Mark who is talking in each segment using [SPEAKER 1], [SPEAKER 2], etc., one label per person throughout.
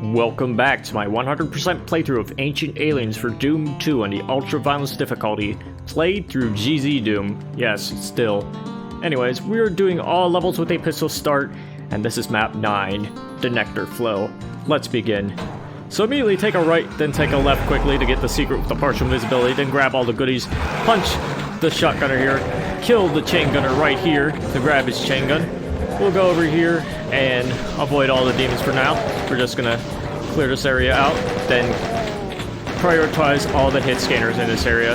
[SPEAKER 1] Welcome back to my 100% playthrough of Ancient Aliens for Doom 2 on the Ultra Violence difficulty, played through GZDoom. Yes, still. Anyways, we're doing all levels with a pistol start, and this is map 9, the Nectar Flow. Let's begin. So immediately take a right, then take a left quickly to get the secret with the partial invisibility, then grab all the goodies, punch the shotgunner here, kill the chain gunner right here to grab his chain gun. We'll go over here and avoid all the demons for now. We're just gonna clear this area out, then prioritize all the hit scanners in this area,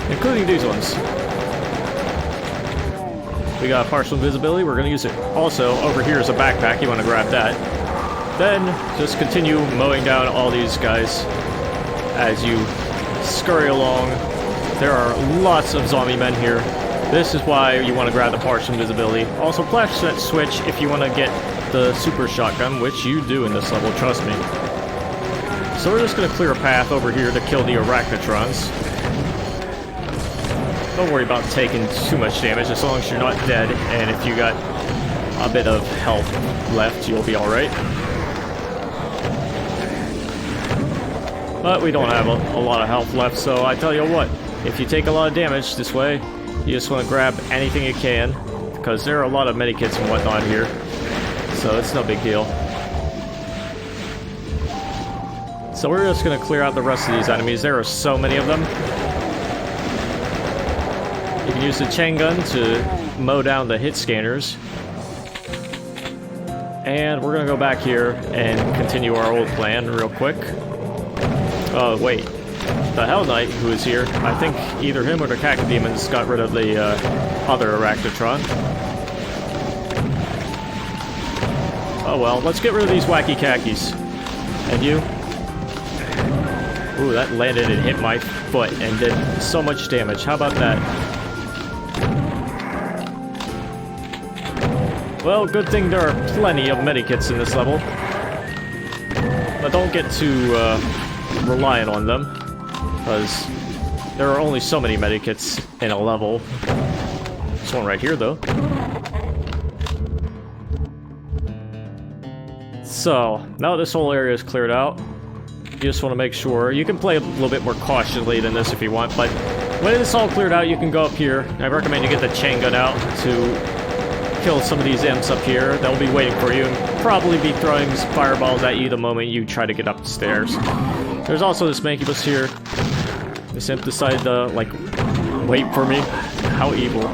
[SPEAKER 1] including these ones. We got partial invisibility, we're gonna use it. Also, over here is a backpack, you wanna grab that. Then, just continue mowing down all these guys as you scurry along. There are lots of zombie men here. This is why you want to grab the partial invisibility. Also, flash that switch if you want to get the super shotgun, which you do in this level, trust me. So we're just going to clear a path over here to kill the arachnotrons. Don't worry about taking too much damage, as long as you're not dead, and if you got a bit of health left, you'll be alright. But we don't have a lot of health left, so I tell you what, if you take a lot of damage this way, you just want to grab anything you can, because there are a lot of medikits and whatnot here, so it's no big deal. So we're just going to clear out the rest of these enemies. There are so many of them. You can use the chain gun to mow down the hit scanners. And we're going to go back here and continue our old plan real quick. Oh, wait. The Hell Knight, who is here, I think either him or the Cacodemons got rid of the other arachnotron. Oh well, let's get rid of these wacky khakis. And you? Ooh, that landed and hit my foot and did so much damage. How about that? Well, good thing there are plenty of medikits in this level. But don't get too reliant on them, because there are only so many medikits in a level. This one right here, though. So, now this whole area is cleared out, you just want to make sure. You can play a little bit more cautiously than this if you want, but when it's all cleared out, you can go up here. I recommend you get the chain gun out to kill some of these imps up here. They'll be waiting for you and probably be throwing fireballs at you the moment you try to get up the stairs. There's also this Mancubus here. This imp decided to, like, wait for me. How evil.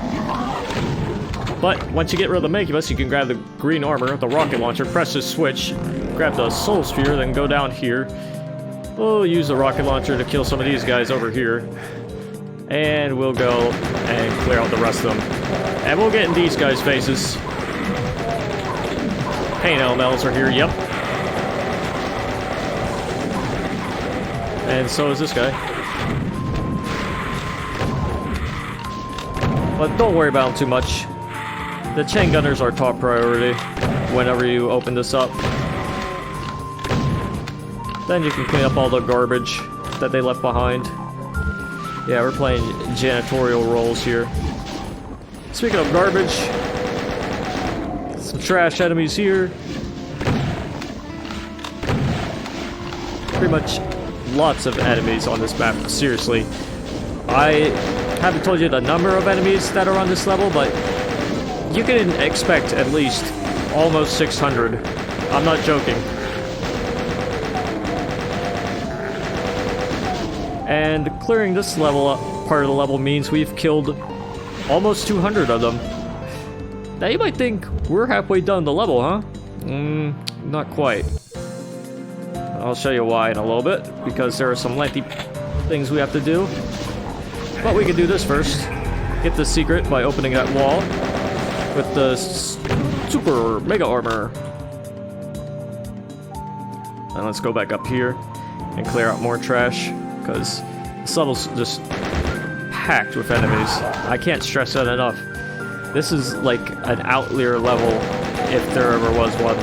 [SPEAKER 1] But once you get rid of the Mancubus, you can grab the green armor, the rocket launcher, press the switch, grab the soul sphere, then go down here. We'll use the rocket launcher to kill some of these guys over here. And we'll go and clear out the rest of them. And we'll get in these guys' faces. Pain elementals are here, yep. And so is this guy. But don't worry about him too much. The chain gunners are top priority whenever you open this up. Then you can clean up all the garbage that they left behind. Yeah, we're playing janitorial roles here. Speaking of garbage, some trash enemies here. Pretty much lots of enemies on this map, seriously. I haven't told you the number of enemies that are on this level, but you can expect at least almost 600. I'm not joking. And clearing this level, part of the level, means we've killed almost 200 of them. Now you might think, we're halfway done the level, huh? Not quite. I'll show you why in a little bit, because there are some lengthy things we have to do. But we can do this first. Get the secret by opening that wall with the super mega armor. And let's go back up here and clear out more trash, because this level's just packed with enemies. I can't stress that enough. This is like an outlier level, if there ever was one,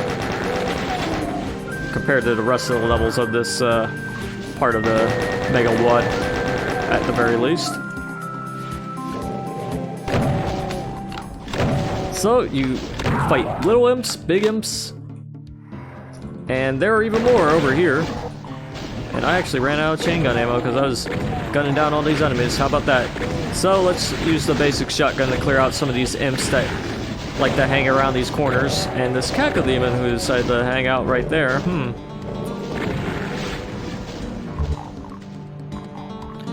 [SPEAKER 1] compared to the rest of the levels of this part of the megawad, at the very least. So you fight little imps, big imps, And there are even more over here. And I actually ran out of chain gun ammo because I was gunning down all these enemies. How about that? So let's use the basic shotgun to clear out some of these imps that like to hang around these corners. And this cacodemon who decided to hang out right there.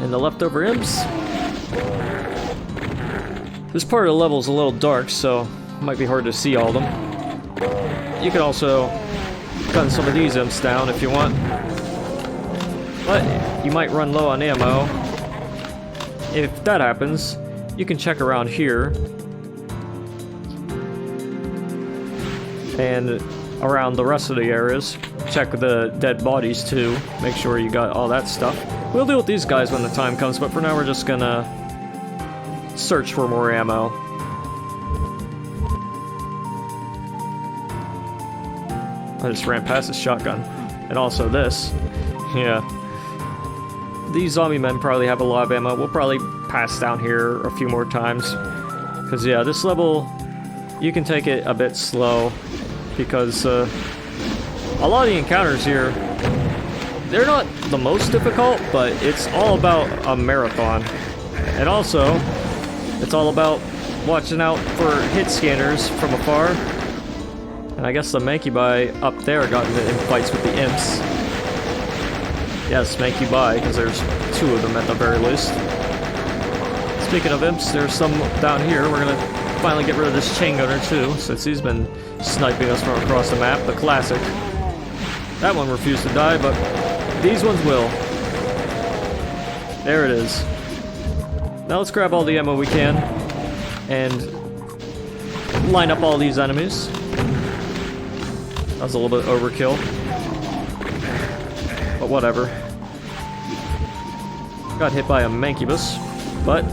[SPEAKER 1] And the leftover imps. This part of the level is a little dark, so it might be hard to see all of them. You can also gun some of these imps down if you want. But you might run low on ammo. If that happens, you can check around here. And around the rest of the areas. Check the dead bodies too. Make sure you got all that stuff. We'll deal with these guys when the time comes, but for now we're just gonna search for more ammo. I just ran past this shotgun. And also this. Yeah. These zombie men probably have a lot of ammo. We'll probably pass down here a few more times. Because yeah, this level, you can take it a bit slow. Because a lot of the encounters here, they're not the most difficult, but it's all about a marathon. And also, it's all about watching out for hit scanners from afar. And I guess the Mankybai up there got in fights with the imps. Yes, Mankybai, because there's two of them at the very least. Speaking of imps, there's some down here. We're gonna finally get rid of this chain gunner too, since he's been sniping us from across the map, the classic. That one refused to die, but these ones will. There it is. Now let's grab all the ammo we can and line up all these enemies. That was a little bit overkill, but whatever. Got hit by a Mancubus, but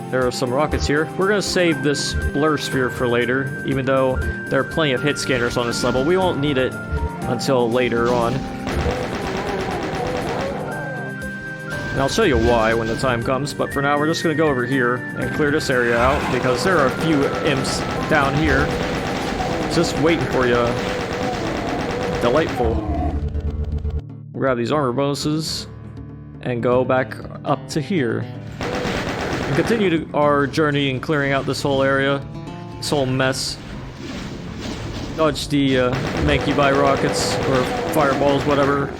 [SPEAKER 1] there are some rockets here. We're gonna save this blur sphere for later, even though there are plenty of hit scanners on this level. We won't need it until later on. And I'll show you why when the time comes, but for now we're just gonna go over here and clear this area out, because there are a few imps down here just waiting for you. Delightful. We'll grab these armor bonuses and go back up to here. And continue our journey in clearing out this whole area, this whole mess. Dodge the Mankybai rockets, or fireballs, whatever.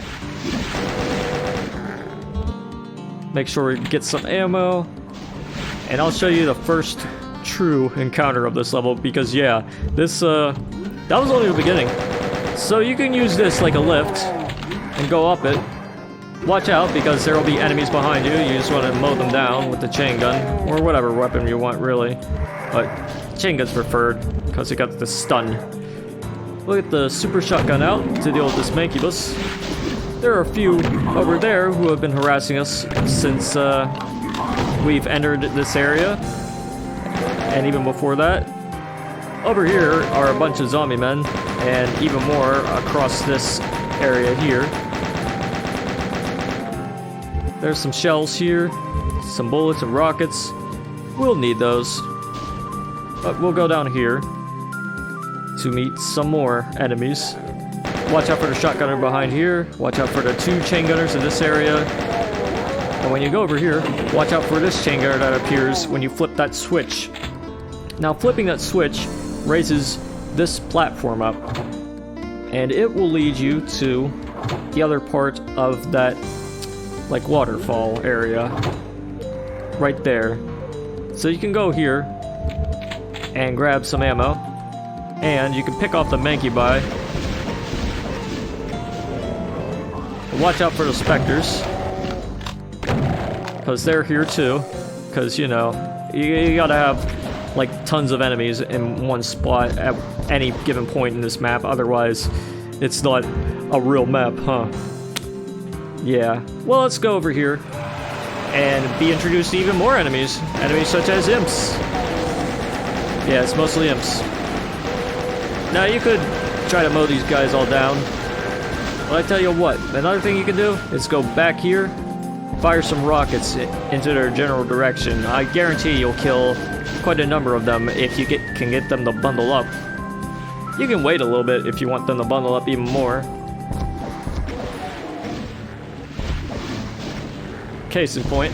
[SPEAKER 1] Make sure we get some ammo. And I'll show you the first true encounter of this level, because yeah, this, that was only the beginning. So you can use this like a lift and go up it. Watch out, because there will be enemies behind you. You just want to mow them down with the chain gun, or whatever weapon you want, really. But chain gun's preferred, because it got the stun. We'll get the super shotgun out to deal with this Mancubus. There are a few over there who have been harassing us since we've entered this area, and even before that. Over here are a bunch of zombie men, and even more across this area here. There's some shells here, some bullets and rockets. We'll need those. But we'll go down here to meet some more enemies. Watch out for the shotgunner behind here. Watch out for the two chain gunners in this area. And when you go over here, watch out for this chain gunner that appears when you flip that switch. Now flipping that switch raises this platform up, and it will lead you to the other part of that like waterfall area right there. So you can go here and grab some ammo, and you can pick off the Mankybai. Watch out for the specters, because they're here too, because you know you gotta have like tons of enemies in one spot at any given point in this map, otherwise it's not a real map, huh? Yeah, well, let's go over here and be introduced to even more enemies. Enemies such as imps. Yeah, it's mostly imps. Now, you could try to mow these guys all down, but I tell you what, another thing you can do is go back here, fire some rockets into their general direction. I guarantee you'll kill quite a number of them if you can get them to bundle up. You can wait a little bit if you want them to bundle up even more. case in point.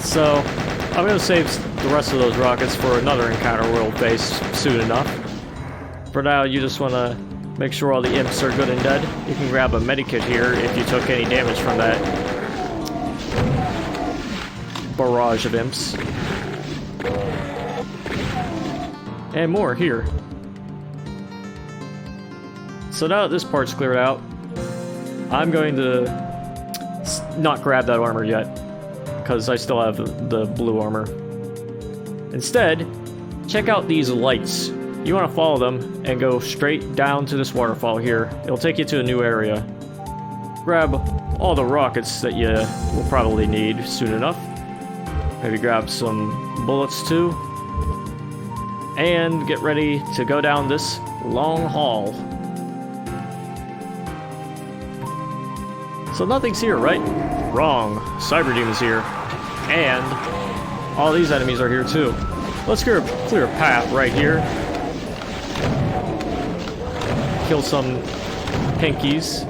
[SPEAKER 1] So, I'm going to save the rest of those rockets for another encounter world base soon enough. For now, you just want to make sure all the imps are good and dead. You can grab a medikit here if you took any damage from that barrage of imps. And more here. So now that this part's cleared out, I'm going to not grab that armor yet, because I still have the blue armor. Instead, check out these lights. You want to follow them and go straight down to this waterfall here. It'll take you to a new area. Grab all the rockets that you will probably need soon enough. Maybe grab some bullets too. And get ready to go down this long hall. So nothing's here, right? Wrong. Cyberdemons is here. And all these enemies are here too. Let's clear a path right here. Kill some pinkies.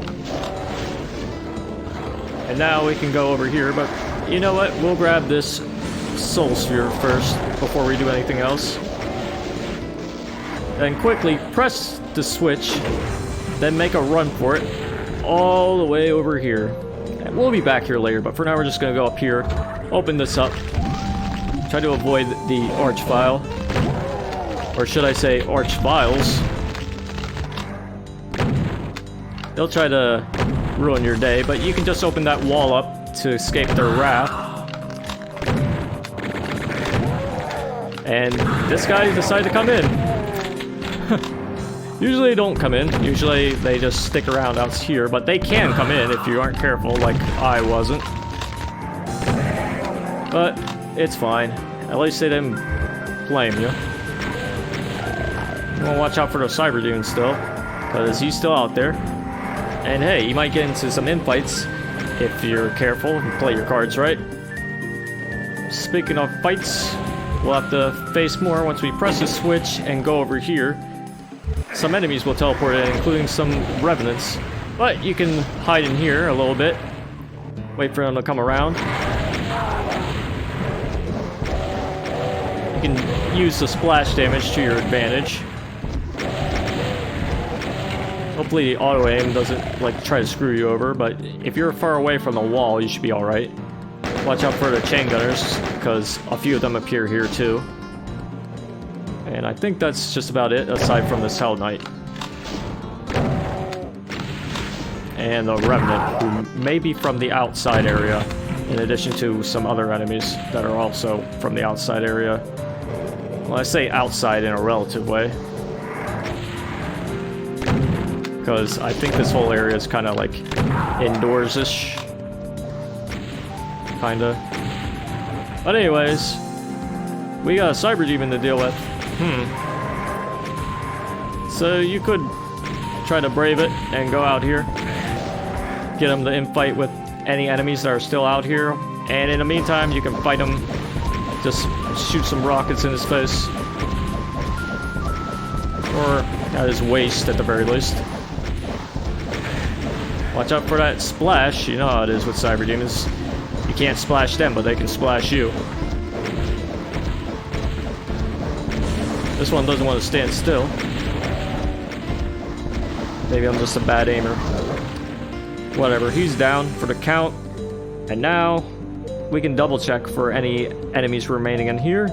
[SPEAKER 1] And now we can go over here, but you know what? We'll grab this soul sphere first before we do anything else. Then quickly press the switch, then make a run for it all the way over here. And we'll be back here later, but for now we're just going to go up here, open this up, try to avoid the archvile, or should I say archviles. They'll try to ruin your day, but you can just open that wall up to escape their wrath. And this guy decided to come in. Usually they don't come in. Usually they just stick around out here, but they can come in if you aren't careful, like I wasn't. But it's fine. At least they didn't blame you. You want to watch out for the cyberdemons still, because he's still out there. And hey, you might get into some infights if you're careful and play your cards right. Speaking of fights, we'll have to face more once we press the switch and go over here. Some enemies will teleport in, including some revenants. But you can hide in here a little bit. Wait for them to come around. You can use the splash damage to your advantage. Hopefully the auto-aim doesn't like try to screw you over, but if you're far away from the wall, you should be alright. Watch out for the chain gunners, because a few of them appear here too. And I think that's just about it, aside from this Hell Knight. And the Revenant, who may be from the outside area, in addition to some other enemies that are also from the outside area. Well, I say outside in a relative way, because I think this whole area is kind of like indoors-ish. Kinda. But anyways, we got a cyberdemon to deal with. So you could try to brave it and go out here. Get him to infight with any enemies that are still out here. And in the meantime, you can fight him. Just shoot some rockets in his face. Or at his waist at the very least. Watch out for that splash. You know how it is with cyberdemons. You can't splash them, but they can splash you. This one doesn't want to stand still. Maybe I'm just a bad aimer. Whatever, he's down for the count. And now, we can double check for any enemies remaining in here.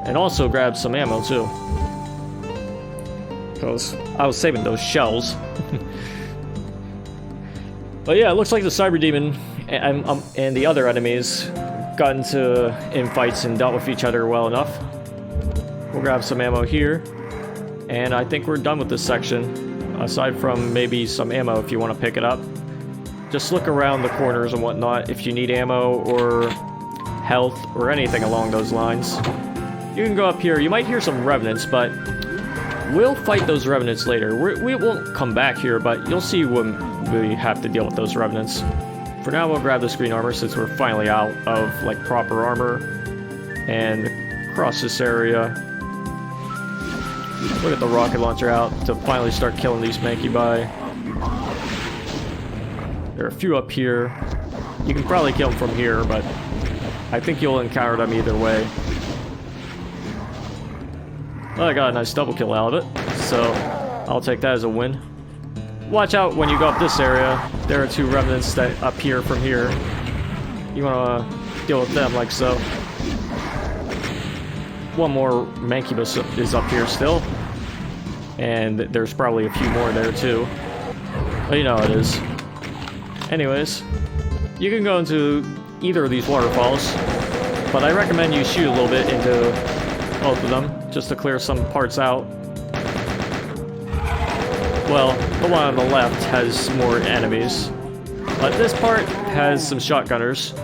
[SPEAKER 1] And also grab some ammo too. Because I was saving those shells. But yeah, it looks like the cyberdemon and the other enemies got into infights and dealt with each other well enough. We'll grab some ammo here. And I think we're done with this section. Aside from maybe some ammo if you want to pick it up. Just look around the corners and whatnot if you need ammo or health or anything along those lines. You can go up here. You might hear some revenants, but we'll fight those revenants later. We won't come back here, but you'll see when we have to deal with those revenants. For now, we'll grab this green armor since we're finally out of like proper armor. And cross this area. We'll get the rocket launcher out to finally start killing these Mancubi. There are a few up here. You can probably kill them from here, but I think you'll encounter them either way. Well, I got a nice double kill out of it, so I'll take that as a win. Watch out when you go up this area. There are 2 remnants that up here from here. You want to deal with them like so. One more Mancubus is up here still. And there's probably a few more there too. But you know how it is. Anyways, you can go into either of these waterfalls, but I recommend you shoot a little bit into both of them, just to clear some parts out. Well, the one on the left has more enemies, but this part has some shotgunners,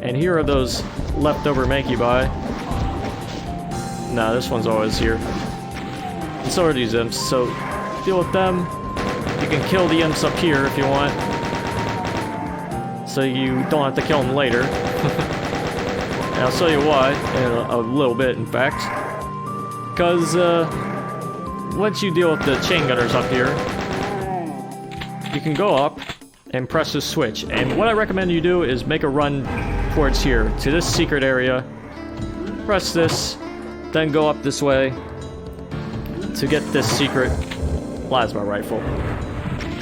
[SPEAKER 1] and here are those leftover Mancubi. Nah, this one's always here. And so are these imps, so deal with them. You can kill the imps up here if you want, so you don't have to kill them later. And I'll show you why in a little bit, in fact. Because once you deal with the chain gunners up here, you can go up and press this switch. And what I recommend you do is make a run towards here, to this secret area. Press this, then go up this way to get this secret plasma rifle.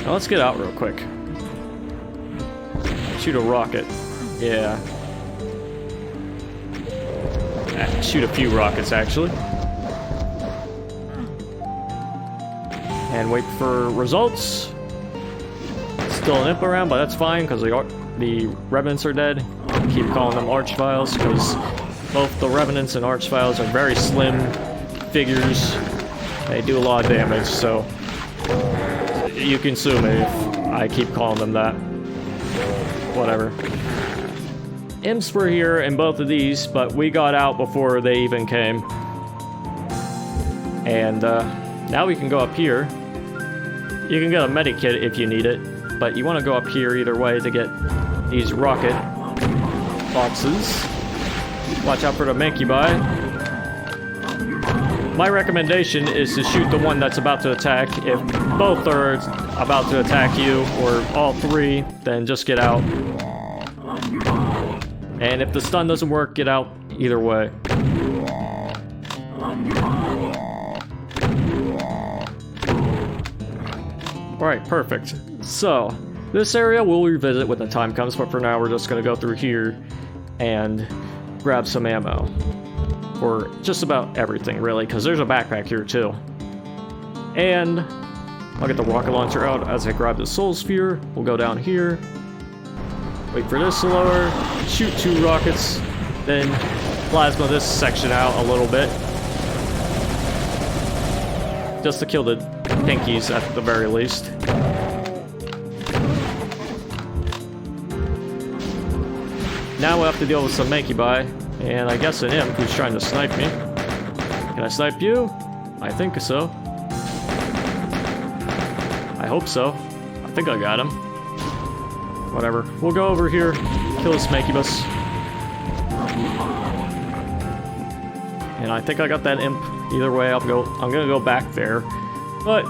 [SPEAKER 1] Now let's get out real quick. Shoot a rocket. Yeah. Shoot a few rockets, actually. And wait for results. Still an imp around, but that's fine, because the Revenants are dead. Keep calling them Archviles, because both the Revenants and Archviles are very slim figures. They do a lot of damage, so you can sue me if I keep calling them that. Whatever. Imps were here in both of these, but we got out before they even came. And now we can go up here. You can get a medikit if you need it, but you want to go up here either way to get these rocket boxes. Watch out for the Mancubi. My recommendation is to shoot the one that's about to attack. If both are about to attack you, or all 3, then just get out. And if the stun doesn't work, get out either way. Alright, perfect. So, this area we'll revisit when the time comes, but for now we're just going to go through here and grab some ammo. For just about everything, really, because there's a backpack here too. And I'll get the rocket launcher out as I grab the soul sphere. We'll go down here. Wait for this to lower. Shoot 2 rockets. Then plasma this section out a little bit. Just to kill the pinkies at the very least. Now we'll have to deal with some Mancubi, and I guess an imp who's trying to snipe me. Can I snipe you? I think so. I hope so. I think I got him. Whatever. We'll go over here, kill this Mancubus. And I think I got that imp. Either way, I'm gonna go back there. But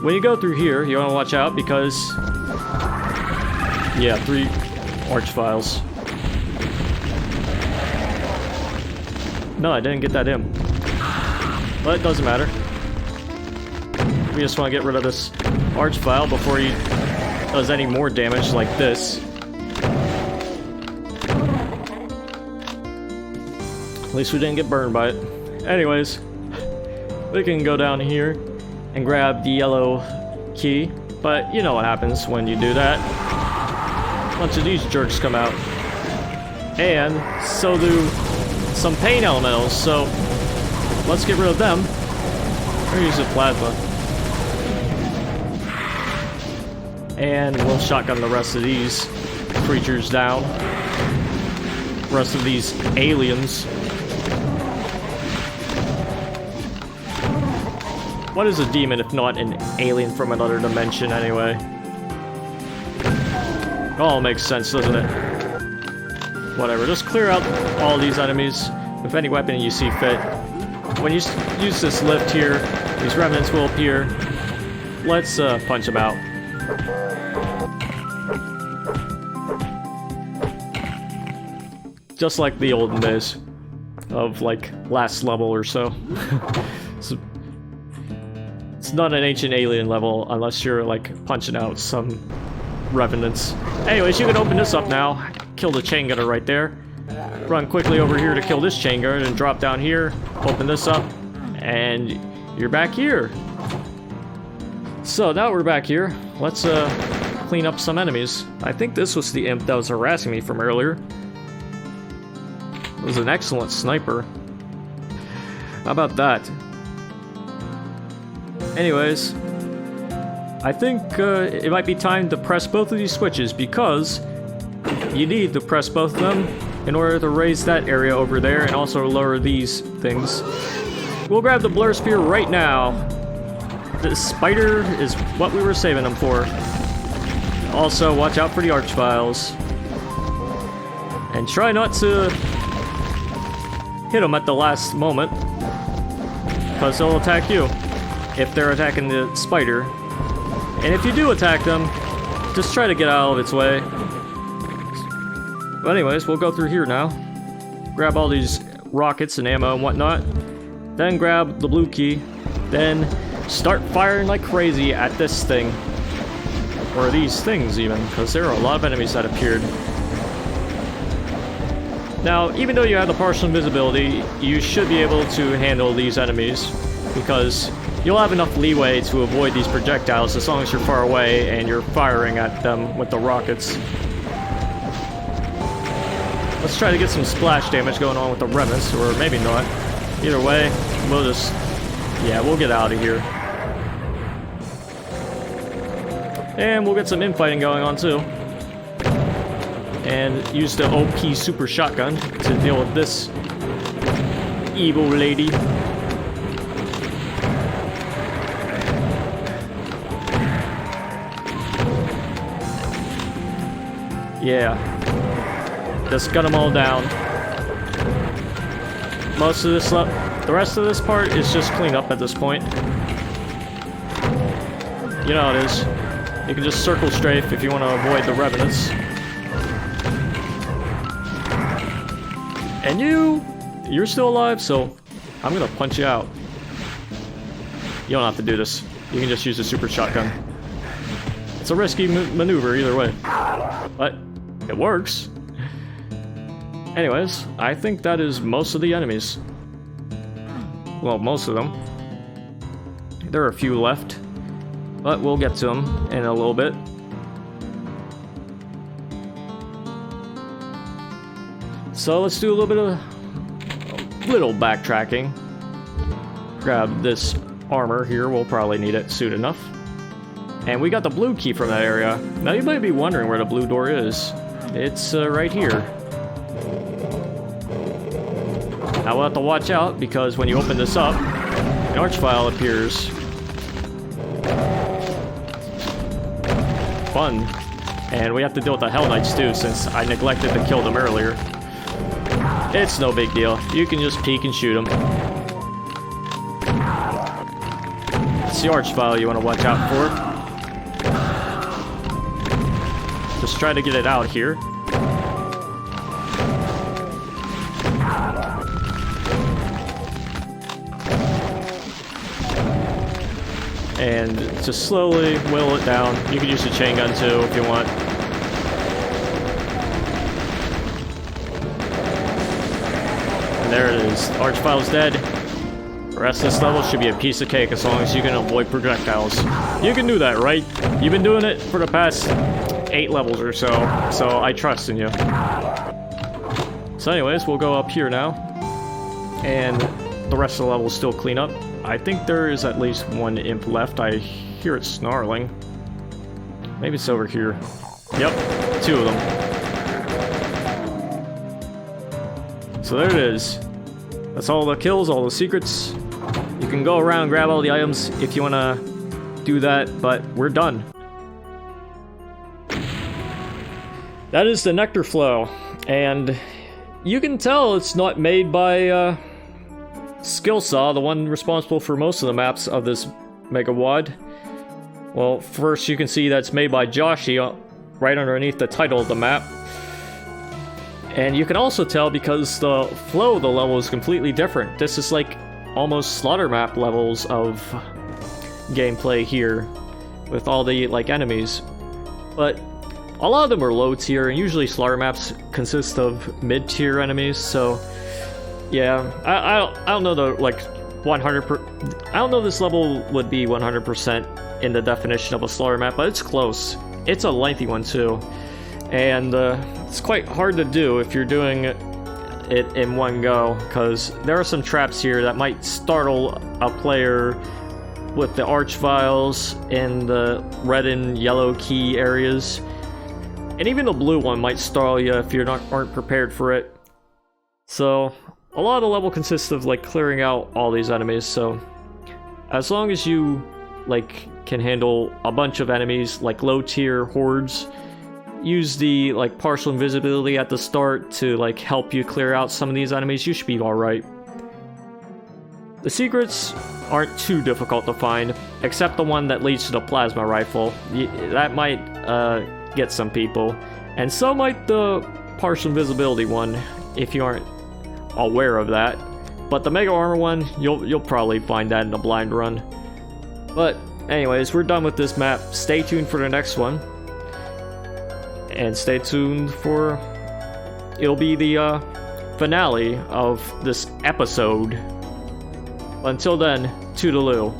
[SPEAKER 1] when you go through here, you wanna watch out because yeah, 3 Archviles. No, I didn't get that imp. But it doesn't matter. We just want to get rid of this Archvile before he does any more damage like this. At least we didn't get burned by it. Anyways, we can go down here and grab the yellow key. But you know what happens when you do that. A bunch of these jerks come out. And so do some pain elementals, so let's get rid of them. Or use the plasma. And we'll shotgun the rest of these creatures down. Rest of these aliens. What is a demon if not an alien from another dimension anyway? It all makes sense, doesn't it? Whatever, just clear out all these enemies with any weapon you see fit. when you use this lift here, these remnants will appear. Let's punch them out. Just like the olden days of like last level or so. It's not an ancient alien level unless you're like punching out some revenants. Anyways, you can open this up now. Kill the chain gunner right there. Run quickly over here to kill this chain gunner and drop down here. Open this up and you're back here. So now we're back here. Let's clean up some enemies. I think this was the imp that was harassing me from earlier. It was an excellent sniper. How about that? Anyways, I think it might be time to press both of these switches because you need to press both of them in order to raise that area over there and also lower these things. We'll grab the blur spear right now. The spider is what we were saving them for. Also, watch out for the archviles. And try not to hit them at the last moment, because they'll attack you if they're attacking the spider. And if you do attack them, just try to get out of its way. But anyways, we'll go through here now. Grab all these rockets and ammo and whatnot. Then grab the blue key. Then start firing like crazy at this thing. Or these things even, because there are a lot of enemies that appeared. Now, even though you have the partial invisibility, you should be able to handle these enemies, because you'll have enough leeway to avoid these projectiles as long as you're far away and you're firing at them with the rockets. Let's try to get some splash damage going on with the remnants, or maybe not. Either way, we'll just... yeah, we'll get out of here. And we'll get some infighting going on too. And use the OP super shotgun to deal with this evil lady. Yeah. Just gun them all down. Most of this, the rest of this part is just clean up at this point. You know how it is. You can just circle strafe if you want to avoid the revenants. And you're still alive, so I'm gonna punch you out. You don't have to do this. You can just use a super shotgun. It's a risky maneuver either way, but it works. Anyways, I think that is most of the enemies. Well, most of them. There are a few left, but we'll get to them in a little bit. So let's do a little backtracking. Grab this armor here, we'll probably need it soon enough. And we got the blue key from that area. Now you might be wondering where the blue door is. It's right here. Now we'll have to watch out because when you open this up, an archvile appears. Fun. And we have to deal with the Hell Knights too, since I neglected to kill them earlier. It's no big deal. You can just peek and shoot them. It's the archvile you want to watch out for. Just try to get it out here. And just slowly whittle it down. You can use the chain gun too if you want. There it is. Archvile's dead. The rest of this level should be a piece of cake as long as you can avoid projectiles. You can do that, right? You've been doing it for the past 8 levels or so I trust in you. So anyways, we'll go up here now. And the rest of the level is still clean up. I think there is at least one imp left. I hear it snarling. Maybe it's over here. Yep, 2 of them. So there it is. That's all the kills, all the secrets. You can go around and grab all the items if you want to do that, but we're done. That is the Nectar Flow, and you can tell it's not made by skill saw, the one responsible for most of the maps of this megawad. Well, first you can see that's made by Joshi right underneath the title of the map. And you can also tell because the flow of the level is completely different. This is like almost slaughter map levels of gameplay here with all the like enemies. But a lot of them are low tier, and usually slaughter maps consist of mid tier enemies, so yeah, I don't know the like 100%. I don't know this level would be 100% in the definition of a slaughter map, but it's close. It's a lengthy one too, and it's quite hard to do if you're doing it in one go, because there are some traps here that might startle a player with the arch vials in the red and yellow key areas, and even the blue one might startle you if you aren't prepared for it. So a lot of the level consists of like clearing out all these enemies, so as long as you like can handle a bunch of enemies like low tier hordes, use the like partial invisibility at the start to like help you clear out some of these enemies, you should be alright. The secrets aren't too difficult to find, except the one that leads to the plasma rifle. That might get some people, and so might the partial invisibility one if you aren't aware of that. But the mega armor one, you'll probably find that in a blind run. But anyways, we're done with this map. Stay tuned for the next one, and stay tuned for it'll be the finale of this episode. Until then, toodaloo.